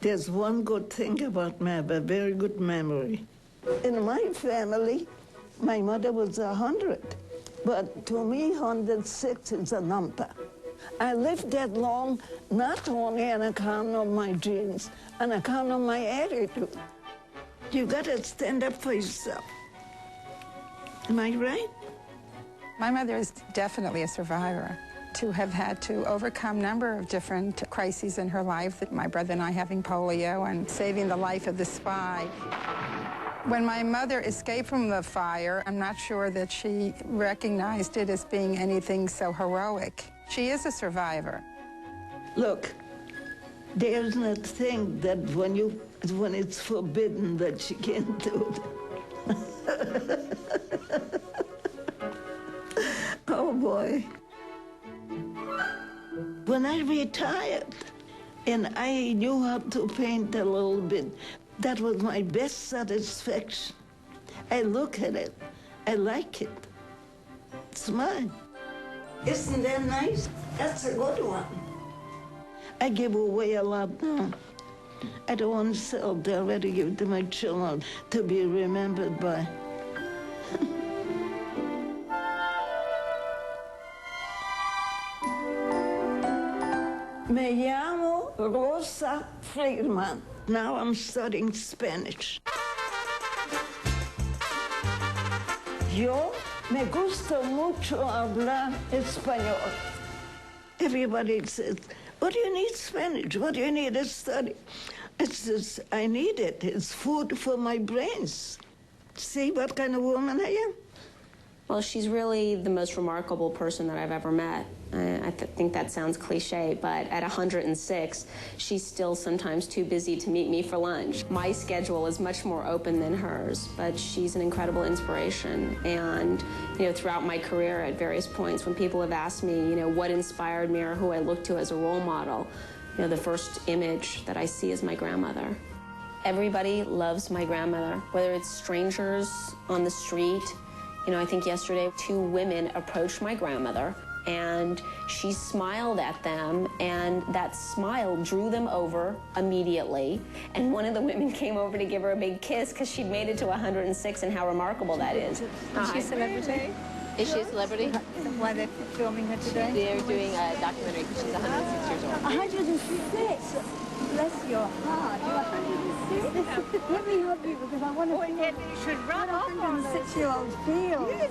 There's one good thing about me, I have a very good memory. In my family, my mother was 100, but to me, 106 is a number. I lived that long not only on account of my genes, on account of my attitude. You gotta stand up for yourself. Am I right? My mother is definitely a survivor. To have had to overcome a number of different crises in her life, that my brother and I having polio and saving the life of the spy. When my mother escaped from the fire, I'm not sure that she recognized it as being anything so heroic. She is a survivor. Look, there's no thing that when it's forbidden that you can't do it. Oh boy. When I retired and I knew how to paint a little bit, that was my best satisfaction. I look at it, I like it. It's mine. Isn't that nice? That's a good one. I give away a lot now. I don't want to sell, they already give it to my children to be remembered by. Me llamo Rosa Friedman. Now I'm studying Spanish. Yo me gusta mucho hablar español. Everybody says, what do you need Spanish? What do you need to study? I says, I need it. It's food for my brains. See what kind of woman I am? Well, she's really the most remarkable person that I've ever met. I think that sounds cliche, but at 106, she's still sometimes too busy to meet me for lunch. My schedule is much more open than hers, but she's an incredible inspiration. And, throughout my career at various points, when people have asked me, what inspired me or who I look to as a role model, the first image that I see is my grandmother. Everybody loves my grandmother, whether it's strangers on the street. I think yesterday 2 women approached my grandmother and she smiled at them, and that smile drew them over immediately. And one of the women came over to give her a big kiss because she'd made it to 106, and how remarkable that is. Is she a celebrity? Is she a celebrity? Why they're filming her today? They're doing a documentary because she's 106 years old. 106? Bless your heart. You're 106? Let me help you because I want to feel you should run off on 106-year-old feels. Yes.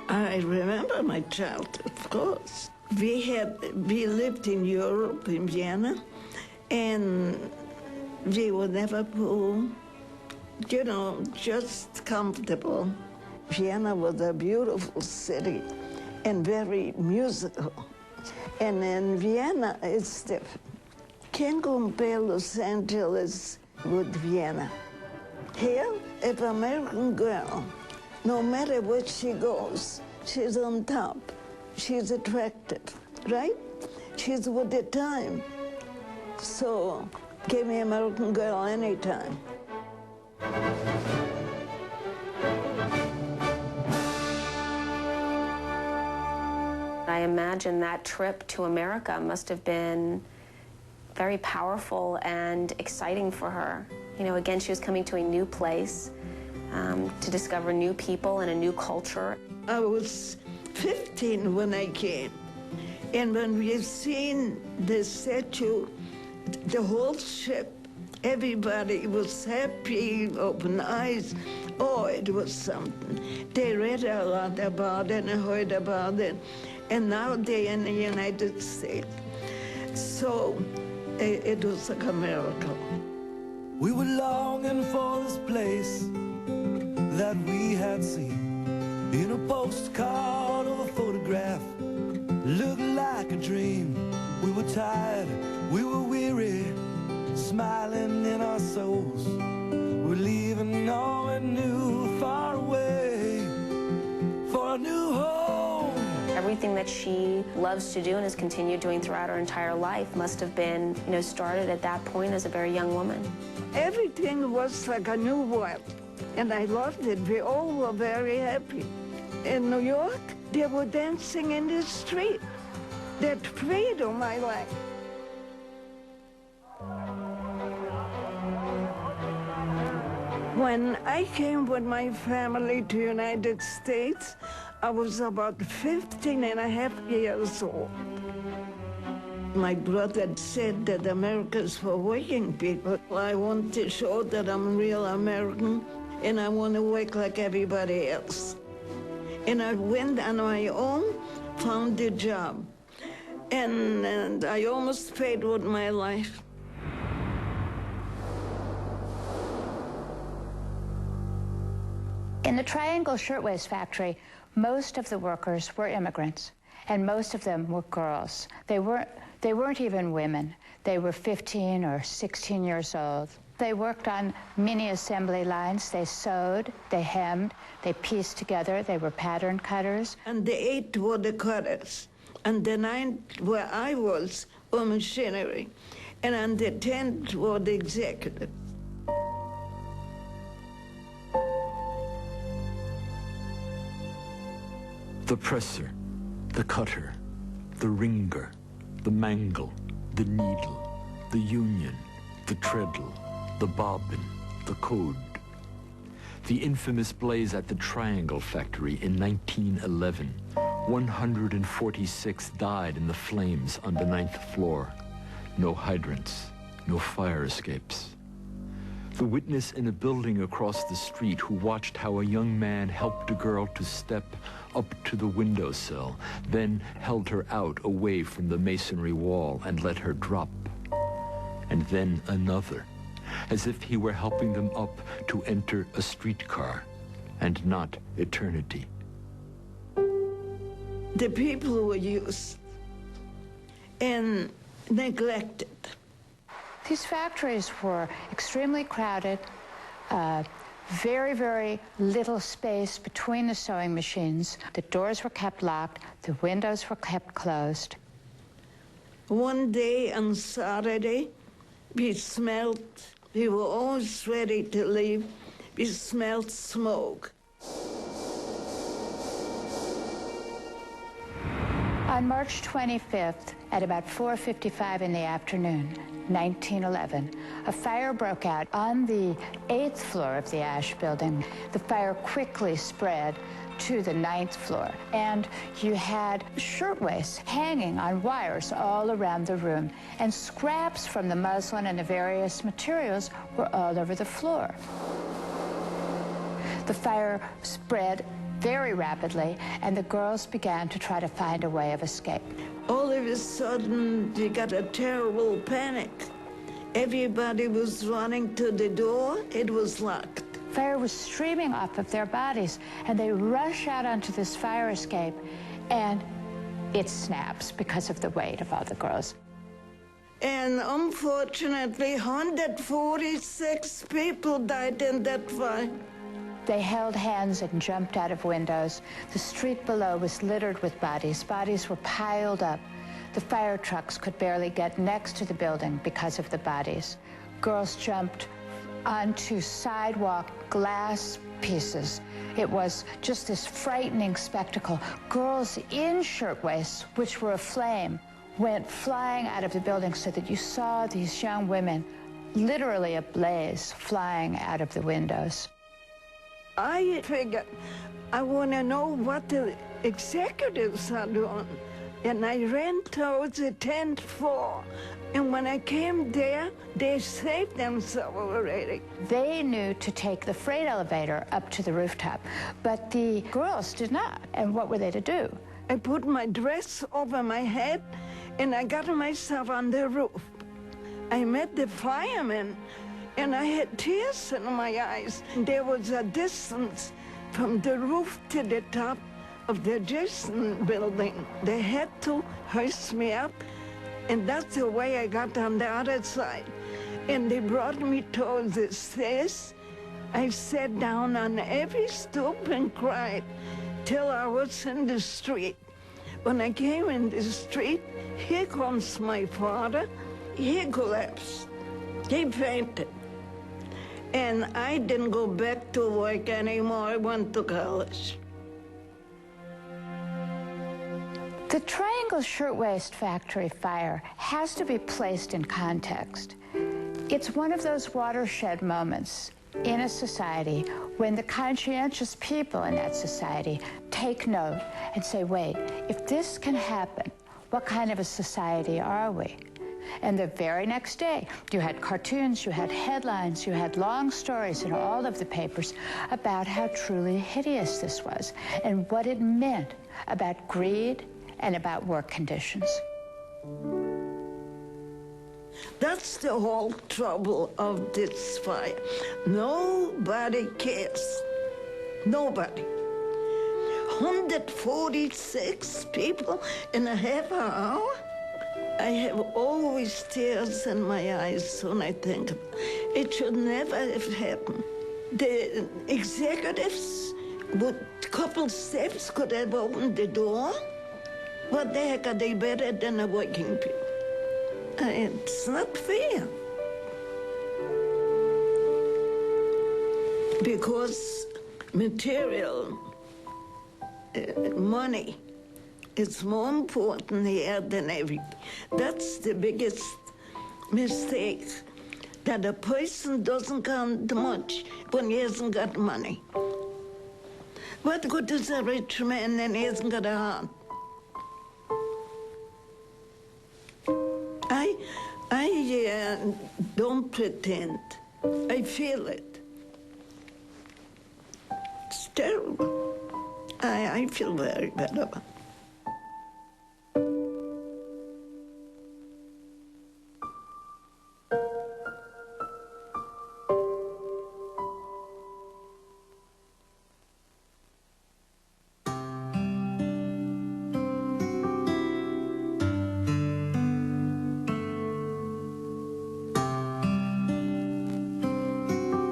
I remember my childhood, of course. We lived in Europe, in Vienna, and we were never poor, just comfortable. Vienna was a beautiful city and very musical. And in Vienna, it's different. Can't compare Los Angeles with Vienna. Here, if an American girl, no matter where she goes, she's on top. She's attractive, right? She's with the time. So, give me an American girl anytime. I imagine that trip to America must have been very powerful and exciting for her. Again, she was coming to a new place, to discover new people and a new culture. I was 15 when I came. And when we seen the statue, the whole ship, everybody was happy, open eyes. Oh, it was something. They read a lot about it and heard about it. And now they're in the United States. So it was like a miracle. We were longing for this place that we had seen in a postcard or a photograph. Looked like a dream. We were tired, we were weary, smiling in our souls. We're leaving all we knew far away for a new home. Everything that she loves to do and has continued doing throughout her entire life must have been, started at that point as a very young woman. Everything was like a new world, and I loved it. We all were very happy. in New York, they were dancing in the street. That freedom I like. When I came with my family to the United States, I was about 15 and a half years old. My brother said that America is for working people. I want to show that I'm real American, and I want to work like everybody else. And I went on my own, found a job, and I almost paid with my life. In the Triangle Shirtwaist Factory, most of the workers were immigrants, and most of them were girls. They weren't even women. They were 15 or 16 years old. They worked on mini assembly lines. They sewed, they hemmed, they pieced together. They were pattern cutters. And the 8 were the cutters, and the 9 where I was were machinery, and on the 10th were the executive. The presser, the cutter, the wringer, the mangle, the needle, the union, the treadle, the bobbin, the code. The infamous blaze at the Triangle Factory in 1911. 146 died in the flames on the 9th floor. No hydrants, no fire escapes. The witness in a building across the street who watched how a young man helped a girl to step up to the windowsill, then held her out away from the masonry wall and let her drop. And then another, as if he were helping them up to enter a streetcar and not eternity. The people were used and neglected. These factories were extremely crowded, very, very little space between the sewing machines. The doors were kept locked, the windows were kept closed. One day on Saturday, we were always ready to leave, we smelled smoke. On March 25th, at about 4:55 in the afternoon, 1911, a fire broke out on the 8th floor of the Ash building. The fire quickly spread to the 9th floor, and you had shirtwaists hanging on wires all around the room, and scraps from the muslin and the various materials were all over the floor. The fire spread very rapidly, and the girls began to try to find a way of escape. All of a sudden, we got a terrible panic. Everybody was running to the door. It was locked. Fire was streaming off of their bodies, and they rush out onto this fire escape, and it snaps because of the weight of all the girls. And unfortunately, 146 people died in that fire. They held hands and jumped out of windows. The street below was littered with bodies. Bodies were piled up. The fire trucks could barely get next to the building because of the bodies. Girls jumped onto sidewalk glass pieces. It was just this frightening spectacle. Girls in shirtwaists, which were aflame, went flying out of the building so that you saw these young women literally ablaze, flying out of the windows. I figured, I want to know what the executives are doing. And I ran towards the 10th floor. And when I came there, they saved themselves already. They knew to take the freight elevator up to the rooftop, but the girls did not. And what were they to do? I put my dress over my head, and I got myself on the roof. I met the firemen, and I had tears in my eyes. There was a distance from the roof to the top of the adjacent building. They had to hoist me up, and that's the way I got on the other side. And they brought me towards the stairs. I sat down on every stoop and cried till I was in the street. When I came in the street, here comes my father. He collapsed. He fainted. And I didn't go back to work anymore. I went to college. The Triangle Shirtwaist Factory fire has to be placed in context. It's one of those watershed moments in a society when the conscientious people in that society take note and say, wait, if this can happen, what kind of a society are we? And the very next day, you had cartoons, you had headlines, you had long stories in all of the papers about how truly hideous this was and what it meant about greed and about work conditions. That's the whole trouble of this fire. Nobody cares. Nobody. 146 people in a half hour? I have always tears in my eyes when I think of it. It should never have happened. The executives with a couple steps could have opened the door. What the heck are they better than the working people? It's not fair. Because material, money, is more important here than everything. That's the biggest mistake, that a person doesn't count much when he hasn't got money. What good is a rich man and he hasn't got a heart? I don't pretend. I feel it. It's terrible. I feel very bad about it.